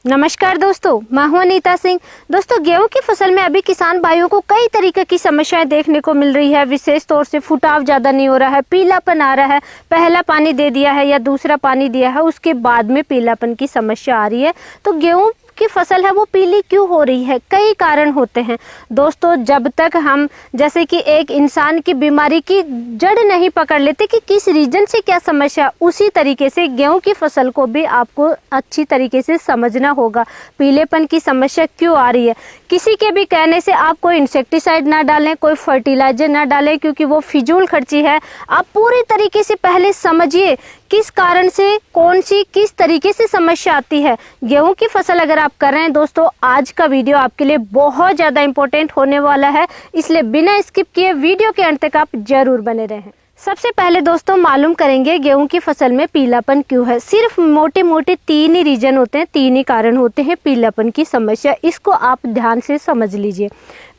नमस्कार दोस्तों, मैं हूं अनीता सिंह। दोस्तों, गेहूं की फसल में अभी किसान भाइयों को कई तरीके की समस्याएं देखने को मिल रही है। विशेष तौर से फुटाव ज्यादा नहीं हो रहा है, पीलापन आ रहा है। पहला पानी दे दिया है या दूसरा पानी दिया है, उसके बाद में पीलापन की समस्या आ रही है। तो गेहूं की फसल है वो पीली क्यों हो रही है? कई कारण होते हैं दोस्तों। जब तक हम जैसे कि एक इंसान की बीमारी की जड़ नहीं पकड़ लेते कि किस रीजन से क्या समस्या, उसी तरीके से गेहूं की फसल को भी आपको अच्छी तरीके से समझना होगा। पीलेपन की समस्या क्यों आ रही है? किसी के भी कहने से आप कोई इंसेक्टिसाइड ना डालें, कोई फर्टिलाइजर ना डालें, क्योंकि वो फिजूल खर्ची है। आप पूरी तरीके से पहले समझिए किस कारण से कौन सी किस तरीके से समस्या आती है। गेहूं की फसल अगर आप कर रहे हैं दोस्तों, आज का वीडियो आपके लिए बहुत ज्यादा इंपॉर्टेंट होने वाला है, इसलिए बिना स्किप किए वीडियो के अंत तक आप जरूर बने रहें। सबसे पहले दोस्तों मालूम करेंगे गेहूं की फसल में पीलापन क्यों है। सिर्फ मोटे मोटे 3 ही रीजन होते हैं, 3 ही कारण होते हैं पीलापन की समस्या। इसको आप ध्यान से समझ लीजिए।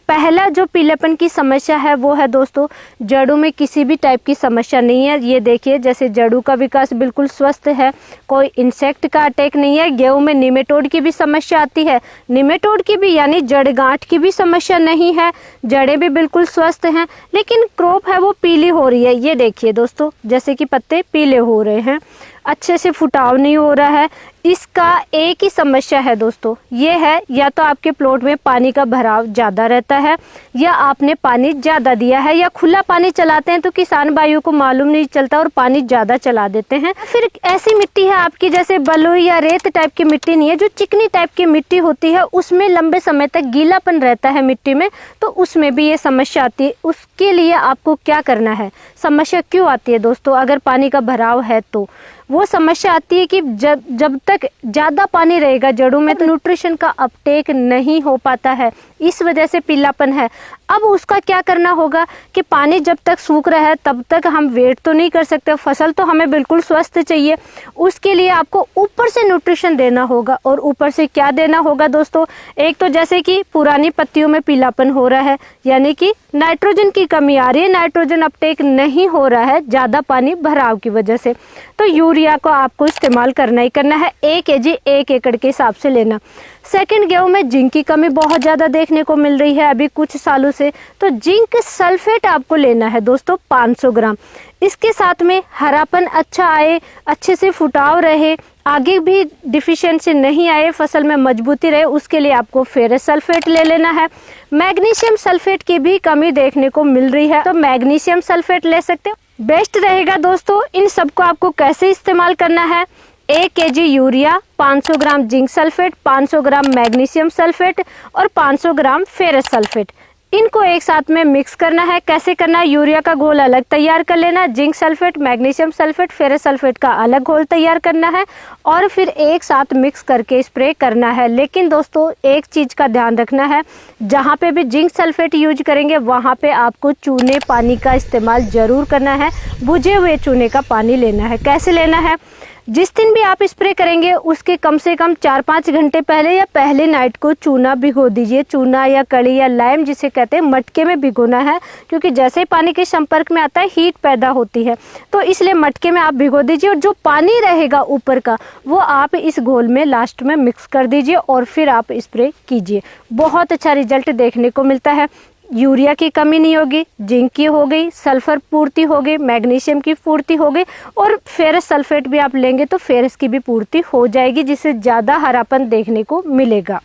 पहला जो पीलेपन की समस्या है वो है दोस्तों, जड़ों में किसी भी टाइप की समस्या नहीं है। ये देखिए, जैसे जड़ों का विकास बिल्कुल स्वस्थ है, कोई इंसेक्ट का अटैक नहीं है। गेहूं में निमेटोड की भी समस्या आती है, निमेटोड की भी यानी जड़ गांठ की भी समस्या नहीं है। जड़ें भी बिल्कुल स्वस्थ हैं, लेकिन क्रॉप है वो पीली हो रही है। ये देखिए दोस्तों, जैसे कि पत्ते पीले हो रहे हैं, अच्छे से फुटाव नहीं हो रहा है। इसका एक ही समस्या है दोस्तों, ये है या तो आपके प्लॉट में पानी का भराव ज्यादा रहता है, या आपने पानी ज्यादा दिया है, या खुला पानी चलाते हैं तो किसान भाइयों को मालूम नहीं चलता और पानी ज्यादा चला देते हैं। फिर ऐसी मिट्टी है आपकी जैसे बलुई या रेत टाइप की मिट्टी नहीं है, जो चिकनी टाइप की मिट्टी होती है, उसमें लंबे समय तक गीलापन रहता है मिट्टी में, तो उसमें भी ये समस्या आती है। उसके लिए आपको क्या करना है? समस्या क्यों आती है दोस्तों? अगर पानी का भराव है तो वो समस्या आती है कि जब तक ज्यादा पानी रहेगा जड़ों में तो न्यूट्रिशन का अपटेक नहीं हो पाता है, इस वजह से पीलापन है। अब उसका क्या करना होगा कि पानी जब तक सूख रहा है तब तक हम वेट तो नहीं कर सकते, फसल तो हमें बिल्कुल स्वस्थ चाहिए। उसके लिए आपको ऊपर से न्यूट्रिशन देना होगा। और ऊपर से क्या देना होगा दोस्तों? एक तो जैसे कि पुरानी पत्तियों में पीलापन हो रहा है, यानी कि नाइट्रोजन की कमी आ रही है, नाइट्रोजन अपटेक नहीं हो रहा है ज्यादा पानी भराव की वजह से, तो यूरिया को आपको इस्तेमाल करना ही करना है। 1 kg 1 एकड़ के हिसाब से लेना। सेकंड, गेहूं में जिंक की कमी बहुत ज्यादा देखने को मिल रही है अभी कुछ सालों से, तो जिंक सल्फेट आपको लेना है दोस्तों 500 ग्राम। इसके साथ में हरापन अच्छा आए, अच्छे से फुटाव रहे, आगे भी डिफिशियंसी नहीं आए, फसल में मजबूती रहे, उसके लिए आपको फेरस सल्फेट ले लेना है। मैग्नीशियम सल्फेट की भी कमी देखने को मिल रही है, तो मैग्नीशियम सल्फेट ले सकते हो, बेस्ट रहेगा दोस्तों। इन सबको आपको कैसे इस्तेमाल करना है? 1 kg urea, 500 gram zinc sulphate, 500 ग्राम मैग्नीशियम सल्फेट और 500 ग्राम फेरस सल्फेट, इनको एक साथ में मिक्स करना है। कैसे करना है? यूरिया का घोल अलग तैयार कर लेना, zinc sulphate, magnesium sulphate, ferrous sulphate का अलग घोल तैयार करना है और फिर एक साथ मिक्स करके स्प्रे करना है। लेकिन दोस्तों एक चीज का ध्यान रखना है, जहाँ पे भी जिंक सल्फेट यूज करेंगे वहाँ पे आपको चूने पानी का इस्तेमाल जरूर करना है, बुझे हुए चूने का पानी लेना है। कैसे लेना है? जिस दिन भी आप स्प्रे करेंगे उसके कम से कम 4-5 घंटे पहले या पहले नाइट को चूना भिगो दीजिए। चूना या कड़ी या लाइम जिसे कहते हैं, मटके में भिगोना है, क्योंकि जैसे ही पानी के संपर्क में आता है हीट पैदा होती है, तो इसलिए मटके में आप भिगो दीजिए। और जो पानी रहेगा ऊपर का वो आप इस घोल में लास्ट में मिक्स कर दीजिए और फिर आप स्प्रे कीजिए। बहुत अच्छा रिजल्ट देखने को मिलता है। यूरिया की कमी नहीं होगी, जिंक की हो गई, सल्फर पूर्ति हो गई, मैग्नीशियम की पूर्ति हो गई और फेरस सल्फेट भी आप लेंगे तो फेरस की भी पूर्ति हो जाएगी, जिससे ज्यादा हरापन देखने को मिलेगा।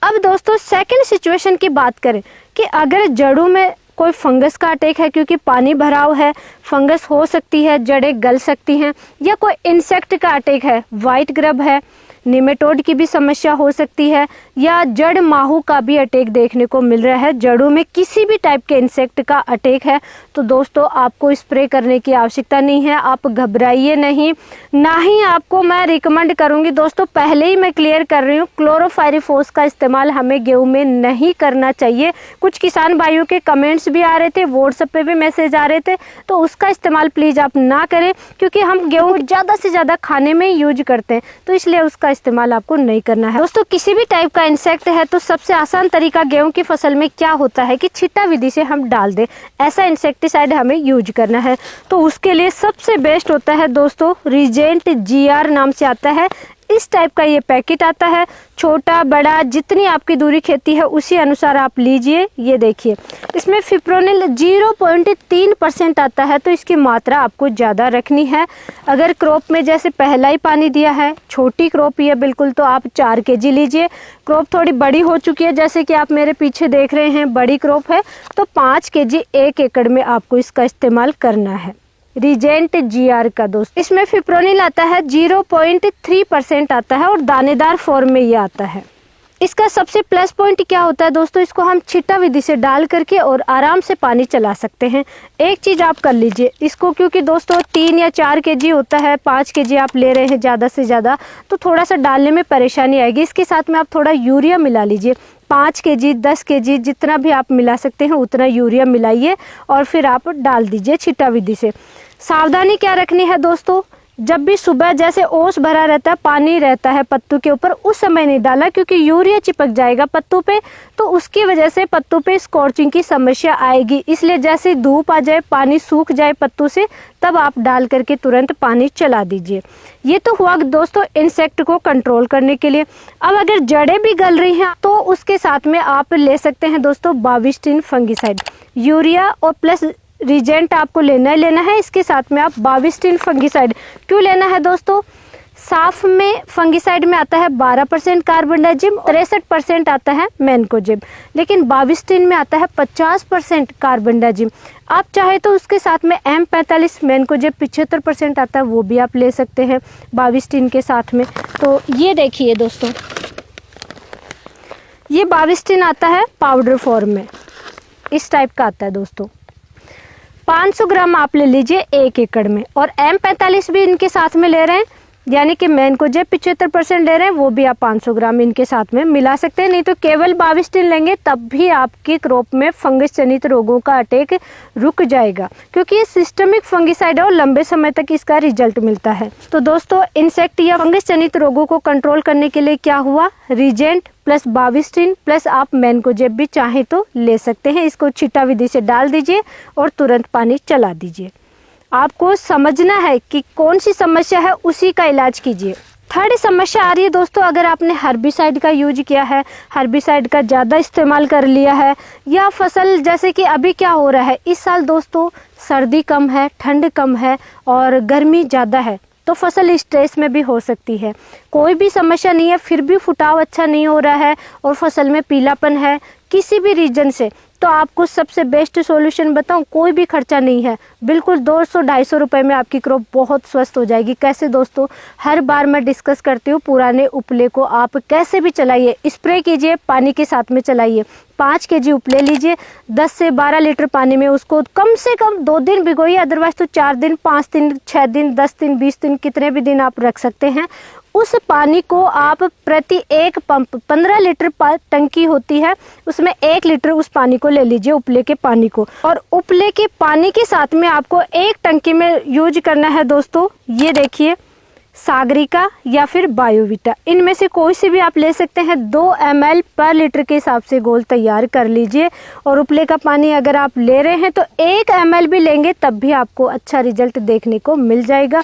अब दोस्तों सेकंड सिचुएशन की बात करें कि अगर जड़ों में कोई फंगस का अटैक है, क्योंकि पानी भराव है, फंगस हो सकती है, जड़ें गल सकती हैं, या कोई इंसेक्ट का अटैक है, व्हाइट ग्रब है, निमेटोड की भी समस्या हो सकती है, या जड़ माहू का भी अटैक देखने को मिल रहा है, जड़ों में किसी भी टाइप के इंसेक्ट का अटैक है, तो दोस्तों आपको स्प्रे करने की आवश्यकता नहीं है। आप घबराइए नहीं, ना ही आपको मैं रिकमेंड करूंगी दोस्तों, पहले ही मैं क्लियर कर रही हूँ, क्लोरोफायरिफॉस का इस्तेमाल हमें गेहूं में नहीं करना चाहिए। कुछ किसान भाइयों के कमेंट्स भी आ रहे थे, व्हाट्सएप पे भी मैसेज आ रहे थे, तो उसका इस्तेमाल प्लीज आप ना करें, क्योंकि हम गेहूं ज्यादा से ज्यादा खाने में यूज करते हैं, तो इसलिए उसका इस्तेमाल आपको नहीं करना है। दोस्तों किसी भी टाइप का इंसेक्ट है तो सबसे आसान तरीका गेहूं की फसल में क्या होता है कि छिट्टा विधि से हम डाल दें, ऐसा इंसेक्टिसाइड हमें यूज करना है। तो उसके लिए सबसे बेस्ट होता है दोस्तों, रीजेंट GR नाम से आता है, इस टाइप का ये पैकेट आता है, छोटा बड़ा जितनी आपकी दूरी खेती है उसी अनुसार आप लीजिए। ये देखिए इसमें फिप्रोनिल 0.3% आता है, तो इसकी मात्रा आपको ज़्यादा रखनी है। अगर क्रॉप में जैसे पहला ही पानी दिया है, छोटी क्रॉप ही है बिल्कुल, तो आप 4 kg लीजिए। क्रॉप थोड़ी बड़ी हो चुकी है, जैसे कि आप मेरे पीछे देख रहे हैं बड़ी क्रॉप है, तो 5 kg 1 एकड़ में आपको इसका इस्तेमाल करना है। रीजेंट GR का दोस्त, इसमें फिप्रोनिल आता है 0.3% आता है और दानेदार फॉर्म में ये आता है। इसका सबसे प्लस पॉइंट क्या होता है दोस्तों, इसको हम छिट्टा विधि से डाल करके और आराम से पानी चला सकते हैं। एक चीज़ आप कर लीजिए इसको, क्योंकि दोस्तों 3 या 4 kg होता है, 5 kg आप ले रहे हैं ज़्यादा से ज़्यादा, तो थोड़ा सा डालने में परेशानी आएगी। इसके साथ में आप थोड़ा यूरिया मिला लीजिए, 5 kg 10 kg जितना भी आप मिला सकते हैं उतना यूरिया मिलाइए और फिर आप डाल दीजिए छिट्टा विधि से। सावधानी क्या रखनी है दोस्तों, जब भी सुबह जैसे ओस भरा रहता है, पानी रहता है पत्तों के ऊपर, उस समय नहीं डाला, क्योंकि यूरिया चिपक जाएगा पत्तों पे, तो उसकी वजह से पत्तों पे स्कॉर्चिंग की समस्या आएगी। इसलिए जैसे धूप आ जाए, पानी सूख जाए पत्तों से, तब आप डाल करके तुरंत पानी चला दीजिए। ये तो हुआ दोस्तों इंसेक्ट को कंट्रोल करने के लिए। अब अगर जड़ें भी गल रही हैं तो उसके साथ में आप ले सकते हैं दोस्तों बाविस्टिन फंगिसाइड। यूरिया और प्लस रीजेंट आपको लेना ही लेना है, इसके साथ में आप बाविस्टिन फंगिसाइड क्यों लेना है दोस्तों। साफ में फंगिसाइड में आता है 12% कार्बनडाजिम, 63% आता है मैनकोजेब, लेकिन बाविस्टिन में आता है 50% कार्बनडाजिम। आप चाहे तो उसके साथ में M45 मैनकोजेब 75% आता है, वो भी आप ले सकते हैं बाविस्टिन के साथ में। तो ये देखिए दोस्तों, ये बाविस्टिन आता है पाउडर फॉर्म में, इस टाइप का आता है दोस्तों। 500 ग्राम आप ले लीजिए 1 एकड़ में, और M45 भी इनके साथ में ले रहे हैं, यानी कि मैनकोजेब 75% ले रहे हैं, वो भी आप 500 ग्राम इनके साथ में मिला सकते हैं। नहीं तो केवल बाविस्टिन लेंगे तब भी आपकी क्रॉप में फंगस जनित रोगों का अटैक रुक जाएगा, क्योंकि ये सिस्टमिक फंगिसाइड है और लंबे समय तक इसका रिजल्ट मिलता है। तो दोस्तों इंसेक्ट या फंगस जनित रोगों को कंट्रोल करने के लिए क्या हुआ, रीजेंट प्लस बाविस्टिन प्लस आप मैनकोजेब भी चाहे तो ले सकते हैं। इसको छिट्टा विधि से डाल दीजिए और तुरंत पानी चला दीजिए। आपको समझना है कि कौन सी समस्या है, उसी का इलाज कीजिए। थर्ड समस्या आ रही है दोस्तों, अगर आपने हर्बिसाइड का यूज किया है, हर्बिसाइड का ज़्यादा इस्तेमाल कर लिया है, या फसल जैसे कि अभी क्या हो रहा है इस साल दोस्तों, सर्दी कम है, ठंड कम है और गर्मी ज़्यादा है, तो फसल स्ट्रेस में भी हो सकती है। कोई भी समस्या नहीं है, फिर भी फुटाव अच्छा नहीं हो रहा है और फसल में पीलापन है किसी भी रीजन से, तो आपको सबसे बेस्ट सॉल्यूशन बताऊं, कोई भी खर्चा नहीं है, बिल्कुल 200-250 रुपए में आपकी क्रॉप बहुत स्वस्थ हो जाएगी। कैसे दोस्तों, हर बार मैं डिस्कस करती हूँ, पुराने उपले को आप कैसे भी चलाइए, स्प्रे कीजिए, पानी के साथ में चलाइए। 5 kg उपले लीजिए, 10 से 12 लीटर पानी में उसको कम से कम 2 दिन भिगोइए, अदरवाइज तो 4 दिन, 5 दिन, 6 दिन, 10 दिन, 20 दिन, कितने भी दिन आप रख सकते हैं। उस पानी को आप प्रति एक पंप 15 लीटर टंकी होती है, उसमें 1 लीटर उस पानी को ले लीजिए, उपले के पानी को, और उपले के पानी के साथ में आपको एक टंकी में यूज करना है दोस्तों, ये देखिए सागरिका या फिर बायोविटा, इनमें से कोई से भी आप ले सकते हैं। 2 ml पर लीटर के हिसाब से घोल तैयार कर लीजिए, और उपले का पानी अगर आप ले रहे हैं तो 1 ml भी लेंगे तब भी आपको अच्छा रिजल्ट देखने को मिल जाएगा।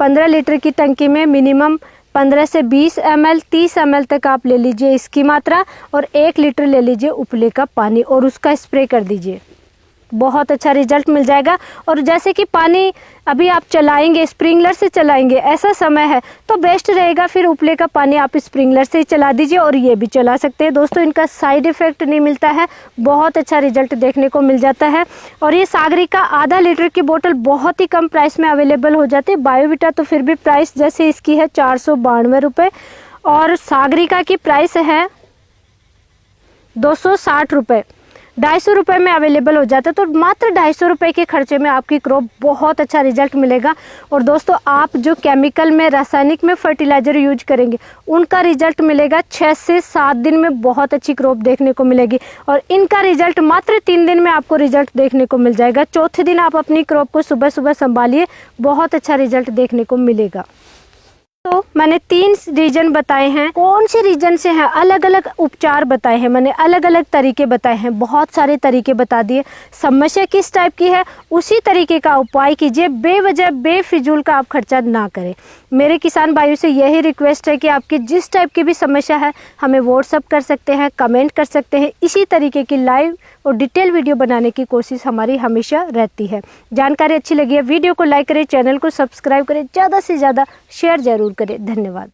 15 लीटर की टंकी में मिनिमम 15 से 20 ml 30 ml तक आप ले लीजिए इसकी मात्रा, और 1 लीटर ले लीजिए उपले का पानी और उसका स्प्रे कर दीजिए, बहुत अच्छा रिजल्ट मिल जाएगा। और जैसे कि पानी अभी आप चलाएंगे, स्प्रिंकलर से चलाएंगे, ऐसा समय है तो बेस्ट रहेगा फिर उपले का पानी आप स्प्रिंकलर से ही चला दीजिए, और ये भी चला सकते हैं दोस्तों। इनका साइड इफेक्ट नहीं मिलता है, बहुत अच्छा रिजल्ट देखने को मिल जाता है। और ये सागरिका आधा लीटर की बोतल बहुत ही कम प्राइस में अवेलेबल हो जाती है। बायोविटा तो फिर भी प्राइस जैसे इसकी है 492 रुपये, और सागरिका की प्राइस है 260 रुपये, 250 रुपये में अवेलेबल हो जाता है। तो मात्र 250 रुपये के खर्चे में आपकी क्रॉप बहुत अच्छा रिजल्ट मिलेगा। और दोस्तों आप जो केमिकल में, रासायनिक में फर्टिलाइजर यूज करेंगे, उनका रिजल्ट मिलेगा 6 से 7 दिन में बहुत अच्छी क्रॉप देखने को मिलेगी, और इनका रिजल्ट मात्र 3 दिन में आपको रिजल्ट देखने को मिल जाएगा। चौथे दिन आप अपनी क्रॉप को सुबह सुबह संभालिए, बहुत अच्छा रिजल्ट देखने को मिलेगा। तो मैंने 3 रीजन बताए हैं, कौन से रीजन से हैं, अलग अलग उपचार बताए हैं मैंने, अलग अलग तरीके बताए हैं, बहुत सारे तरीके बता दिए। समस्या किस टाइप की है उसी तरीके का उपाय कीजिए, बेवजह बेफिजूल का आप खर्चा ना करें। मेरे किसान भाइयों से यही रिक्वेस्ट है कि आपकी जिस टाइप की भी समस्या है हमें व्हाट्सअप कर सकते हैं, कमेंट कर सकते हैं। इसी तरीके की लाइव और डिटेल वीडियो बनाने की कोशिश हमारी हमेशा रहती है। जानकारी अच्छी लगी है वीडियो को लाइक करें, चैनल को सब्सक्राइब करें, ज़्यादा से ज़्यादा शेयर जरूर करें। धन्यवाद।